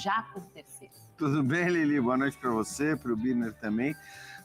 já acontecer. Tudo bem, Lili? Boa noite para você, para o Birner também.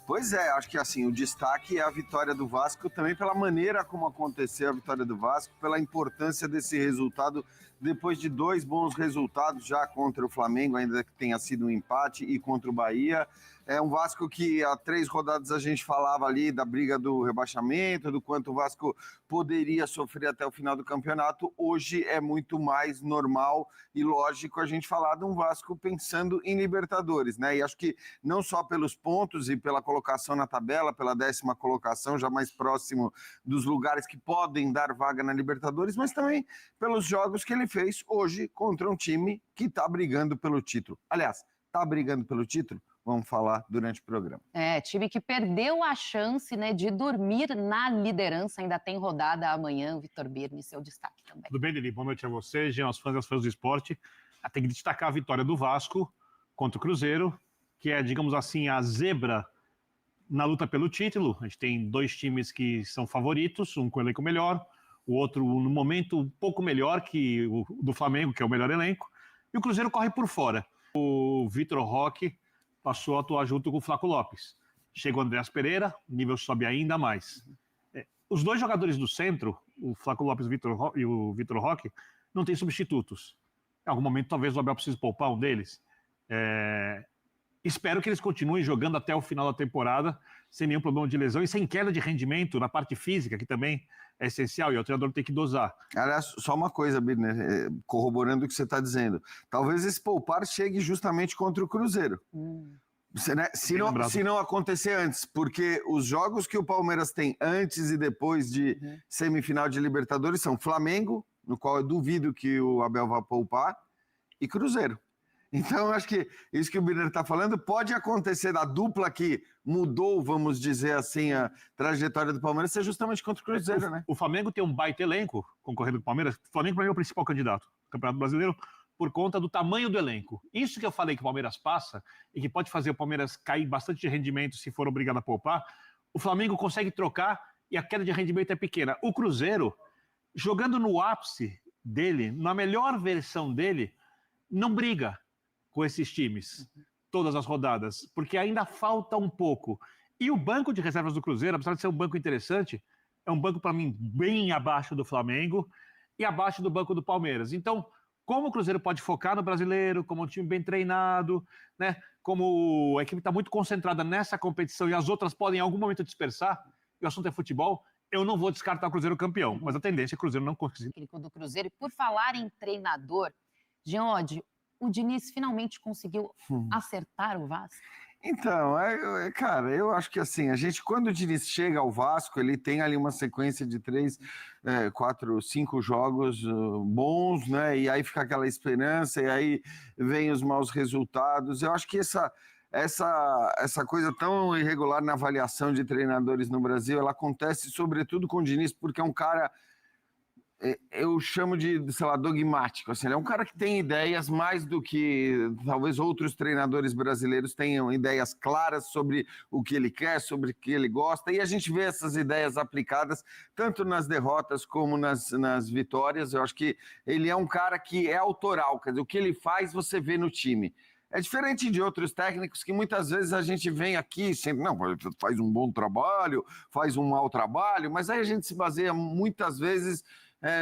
Pois é, acho que assim, o destaque é a vitória do Vasco, também pela maneira como aconteceu a vitória do Vasco, pela importância desse resultado, depois de 2 bons resultados já contra o Flamengo, ainda que tenha sido um empate, e contra o Bahia. É um Vasco que há 3 rodadas a gente falava ali da briga do rebaixamento, do quanto o Vasco poderia sofrer até o final do campeonato. Hoje é muito mais normal e lógico a gente falar de um Vasco pensando em Libertadores, né? E acho que não só pelos pontos e pela colocação na tabela, pela 10ª colocação, já mais próximo dos lugares que podem dar vaga na Libertadores, mas também pelos jogos que ele fez hoje contra um time que está brigando pelo título. Aliás, está brigando pelo título? Vamos falar durante o programa. Time que perdeu a chance, né, de dormir na liderança. Ainda tem rodada amanhã. Vitor Birner, seu destaque também. Tudo bem, Lili? Boa noite a você, Jean, aos fãs e às fãs do esporte. Tem que destacar a vitória do Vasco contra o Cruzeiro, que é, digamos assim, a zebra na luta pelo título. A gente tem 2 times que são favoritos, um com o elenco melhor, o outro no momento um pouco melhor que o do Flamengo, que é o melhor elenco, e o Cruzeiro corre por fora. O Vitor Roque passou a atuar junto com o Flaco Lopes. Chega o Andreas Pereira, o nível sobe ainda mais. Os 2 jogadores do centro, o Flaco Lopes e o Vitor Roque, não têm substitutos. Em algum momento, talvez o Abel precise poupar um deles. Espero que eles continuem jogando até o final da temporada, sem nenhum problema de lesão e sem queda de rendimento na parte física, que também é essencial, e o treinador tem que dosar. Aliás, só uma coisa, Birner, corroborando o que você está dizendo. Talvez esse poupar chegue justamente contra o Cruzeiro. Se não acontecer antes, porque os jogos que o Palmeiras tem antes e depois de semifinal de Libertadores são Flamengo, no qual eu duvido que o Abel vá poupar, e Cruzeiro. Então, acho que isso que o Birner está falando pode acontecer da dupla que mudou, vamos dizer assim, a trajetória do Palmeiras, ser justamente contra o Cruzeiro, né? O Flamengo tem um baita elenco concorrendo com o Palmeiras. O Flamengo, para mim, é o principal candidato do Campeonato Brasileiro por conta do tamanho do elenco. Isso que eu falei que o Palmeiras passa e que pode fazer o Palmeiras cair bastante de rendimento se for obrigado a poupar, o Flamengo consegue trocar e a queda de rendimento é pequena. O Cruzeiro, jogando no ápice dele, na melhor versão dele, não briga com esses times, todas as rodadas, porque ainda falta um pouco. E o banco de reservas do Cruzeiro, apesar de ser um banco interessante, é um banco, para mim, bem abaixo do Flamengo e abaixo do banco do Palmeiras. Então, como o Cruzeiro pode focar no brasileiro, como um time bem treinado, né? Como a equipe está muito concentrada nessa competição e as outras podem em algum momento dispersar, e o assunto é futebol, eu não vou descartar o Cruzeiro campeão, mas a tendência é o Cruzeiro não conseguir. Do Cruzeiro. E por falar em treinador, Geode, o Diniz finalmente conseguiu acertar o Vasco? Então, cara, eu acho que assim, a gente, quando o Diniz chega ao Vasco, ele tem ali uma sequência de 3, 4, 5 jogos bons, né? E aí fica aquela esperança, e aí vem os maus resultados. Eu acho que essa coisa tão irregular na avaliação de treinadores no Brasil, ela acontece sobretudo com o Diniz, porque é um cara, eu chamo de, sei lá, dogmático, assim, ele é um cara que tem ideias mais do que talvez outros treinadores brasileiros tenham ideias claras sobre o que ele quer, sobre o que ele gosta, e a gente vê essas ideias aplicadas tanto nas derrotas como nas vitórias. Eu acho que ele é um cara que é autoral, quer dizer, o que ele faz você vê no time. É diferente de outros técnicos que muitas vezes a gente vem aqui sempre, não, faz um bom trabalho, faz um mau trabalho, mas aí a gente se baseia muitas vezes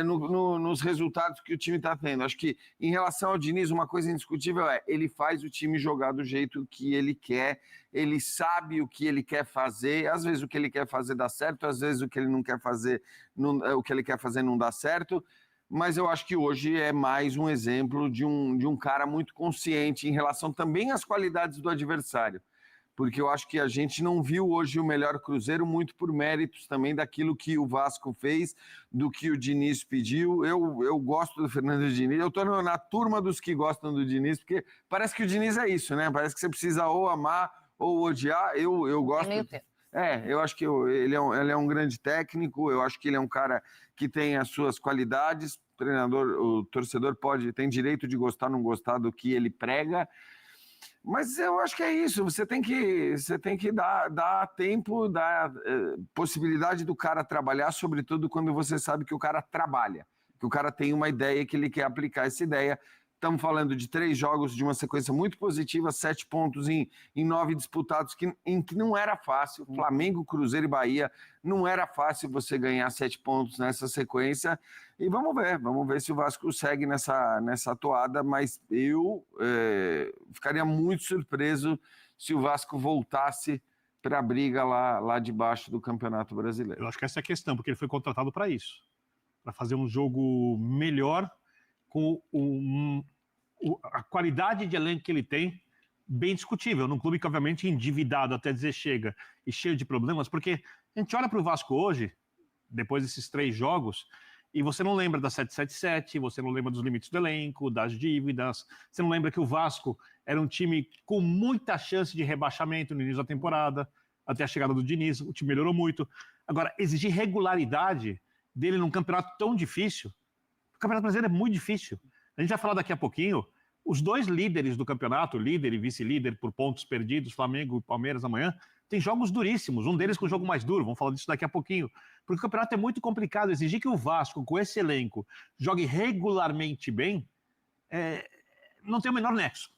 nos resultados que o time está tendo. Acho que em relação ao Diniz, uma coisa indiscutível ele faz o time jogar do jeito que ele quer, ele sabe o que ele quer fazer, às vezes o que ele quer fazer dá certo, às vezes o que ele não quer fazer, o que ele quer fazer não dá certo, mas eu acho que hoje é mais um exemplo de um cara muito consciente em relação também às qualidades do adversário. Porque eu acho que a gente não viu hoje o melhor Cruzeiro, muito por méritos também daquilo que o Vasco fez, do que o Diniz pediu. Eu gosto do Fernando Diniz, eu estou na turma dos que gostam do Diniz, porque parece que o Diniz é isso, né? Parece que você precisa ou amar ou odiar. Eu gosto. Eu acho que ele é um grande técnico, eu acho que ele é um cara que tem as suas qualidades. O torcedor tem direito de gostar ou não gostar do que ele prega. Mas eu acho que é isso, você tem que dar tempo, dar possibilidade do cara trabalhar, sobretudo quando você sabe que o cara trabalha, que o cara tem uma ideia que ele quer aplicar essa ideia. Estamos falando de 3 jogos de uma sequência muito positiva, 7 pontos em 9 disputados, em que não era fácil. Flamengo, Cruzeiro e Bahia, não era fácil você ganhar 7 pontos nessa sequência. E vamos ver se o Vasco segue nessa toada, mas eu ficaria muito surpreso se o Vasco voltasse para a briga lá debaixo do Campeonato Brasileiro. Eu acho que essa é a questão, porque ele foi contratado para isso, para fazer um jogo melhor, com a qualidade de elenco que ele tem, bem discutível, num clube que obviamente é endividado até dizer chega e cheio de problemas, porque a gente olha para o Vasco hoje, depois desses 3 jogos, e você não lembra da 777, você não lembra dos limites do elenco, das dívidas, você não lembra que o Vasco era um time com muita chance de rebaixamento no início da temporada, até a chegada do Diniz, o time melhorou muito. Agora, exigir regularidade dele num campeonato tão difícil, o Campeonato Brasileiro é muito difícil. A gente vai falar daqui a pouquinho, os 2 líderes do campeonato, líder e vice-líder por pontos perdidos, Flamengo e Palmeiras amanhã, tem jogos duríssimos, um deles com o jogo mais duro, vamos falar disso daqui a pouquinho, porque o campeonato é muito complicado, exigir que o Vasco, com esse elenco, jogue regularmente bem, não tem o menor nexo.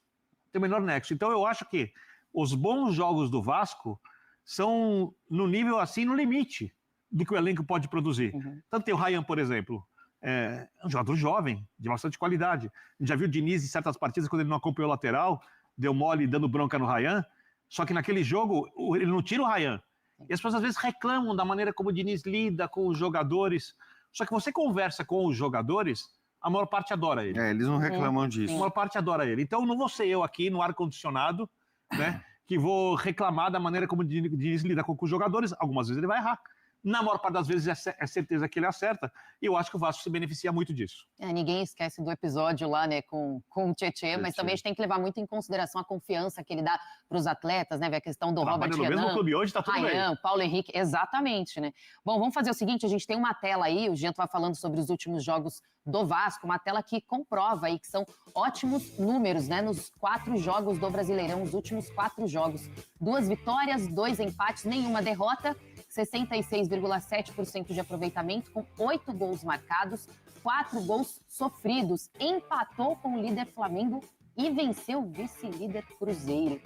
Então eu acho que os bons jogos do Vasco são no nível assim, no limite do que o elenco pode produzir. Tanto tem o Ryan, por exemplo, é um jogador jovem, de bastante qualidade. A gente já viu o Diniz em certas partidas, quando ele não acompanhou o lateral, deu mole dando bronca no Ryan, só que naquele jogo ele não tira o Ryan. E as pessoas às vezes reclamam da maneira como o Diniz lida com os jogadores. Só que você conversa com os jogadores, a maior parte adora ele. Eles não reclamam disso. A maior parte adora ele. Então não vou ser eu aqui no ar-condicionado, né, que vou reclamar da maneira como o Diniz lida com os jogadores. Algumas vezes ele vai errar. Na maior parte das vezes é certeza que ele acerta. E eu acho que o Vasco se beneficia muito disso. Ninguém esquece do episódio lá, né, com o Tietê, mas também a gente tem que levar muito em consideração a confiança que ele dá para os atletas, né, a questão do Robert no mesmo clube hoje, tá tudo Ryan, bem. Paulo Henrique, exatamente, né. Bom, vamos fazer o seguinte, a gente tem uma tela aí, o Jean vai falando sobre os últimos jogos do Vasco, uma tela que comprova aí que são ótimos números, né, nos 4 jogos do Brasileirão, os últimos 4 jogos. 2 vitórias, 2 empates, nenhuma derrota, 66,7% de aproveitamento, com 8 gols marcados, 4 gols sofridos. Empatou com o líder Flamengo e venceu o vice-líder Cruzeiro.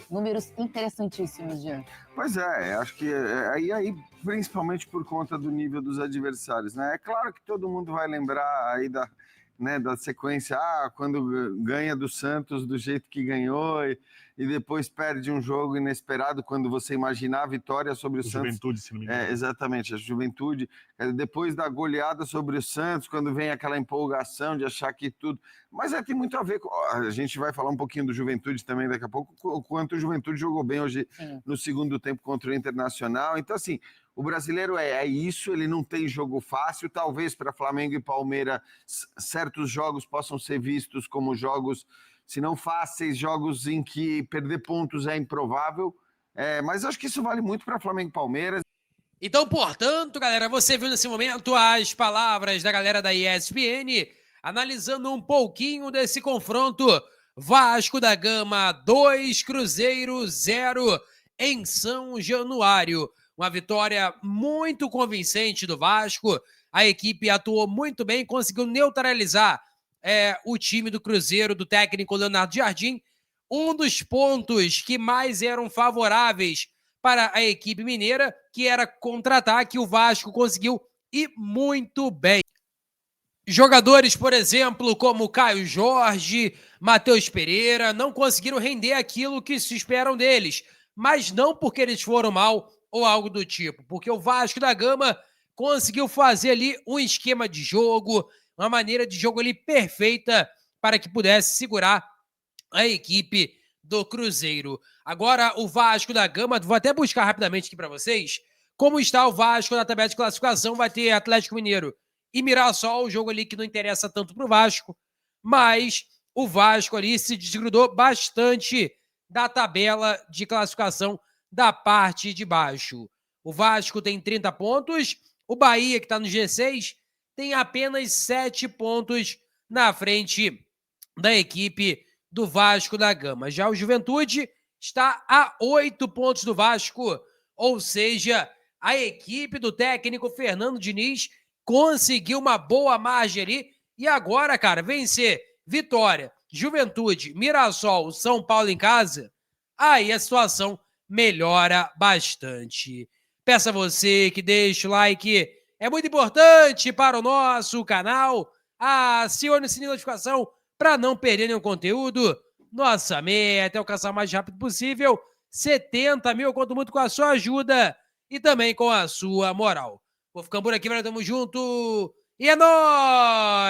Números interessantíssimos, Jean. Pois acho que aí principalmente por conta do nível dos adversários, né? É claro que todo mundo vai lembrar aí da sequência, quando ganha do Santos do jeito que ganhou e depois perde um jogo inesperado quando você imaginar a vitória sobre o Santos. Juventude, se não me engano. Exatamente, a Juventude. Depois da goleada sobre o Santos, quando vem aquela empolgação de achar que tudo... Mas tem muito a ver com... A gente vai falar um pouquinho do Juventude também daqui a pouco, o quanto o Juventude jogou bem hoje no segundo tempo contra o Internacional. Então, assim, o brasileiro é isso, ele não tem jogo fácil. Talvez para Flamengo e Palmeiras certos jogos possam ser vistos como jogos, se não fáceis, jogos em que perder pontos é improvável. Mas acho que isso vale muito para Flamengo e Palmeiras. Então, portanto, galera, você viu nesse momento as palavras da galera da ESPN, analisando um pouquinho desse confronto. Vasco da Gama 2, Cruzeiro 0 em São Januário. Uma vitória muito convincente do Vasco. A equipe atuou muito bem, conseguiu neutralizar o time do Cruzeiro, do técnico Leonardo Jardim. Um dos pontos que mais eram favoráveis para a equipe mineira, que era contra-ataque, o Vasco conseguiu ir muito bem. Jogadores, por exemplo, como Caio Jorge, Matheus Pereira, não conseguiram render aquilo que se esperam deles, mas não porque eles foram mal ou algo do tipo, porque o Vasco da Gama conseguiu fazer ali um esquema de jogo, uma maneira de jogo ali perfeita para que pudesse segurar a equipe do Cruzeiro. Agora o Vasco da Gama, vou até buscar rapidamente aqui para vocês, como está o Vasco na tabela de classificação. Vai ter Atlético Mineiro e Mirassol, o jogo ali que não interessa tanto para o Vasco, mas o Vasco ali se desgrudou bastante da tabela de classificação da parte de baixo. O Vasco tem 30 pontos, o Bahia, que está no G6, tem apenas 7 pontos na frente da equipe do Vasco da Gama. Já o Juventude está a 8 pontos do Vasco, ou seja, a equipe do técnico Fernando Diniz conseguiu uma boa margem ali, e agora, cara, vencer Vitória, Juventude, Mirassol, São Paulo em casa, aí a situação melhora bastante. Peço a você que deixe o like, é muito importante para o nosso canal. Acione o sininho de notificação para não perder nenhum conteúdo. Nossa meta é alcançar o mais rápido possível 70 mil, eu conto muito com a sua ajuda e também com a sua moral. Vou ficando por aqui, tamo junto e é nóis!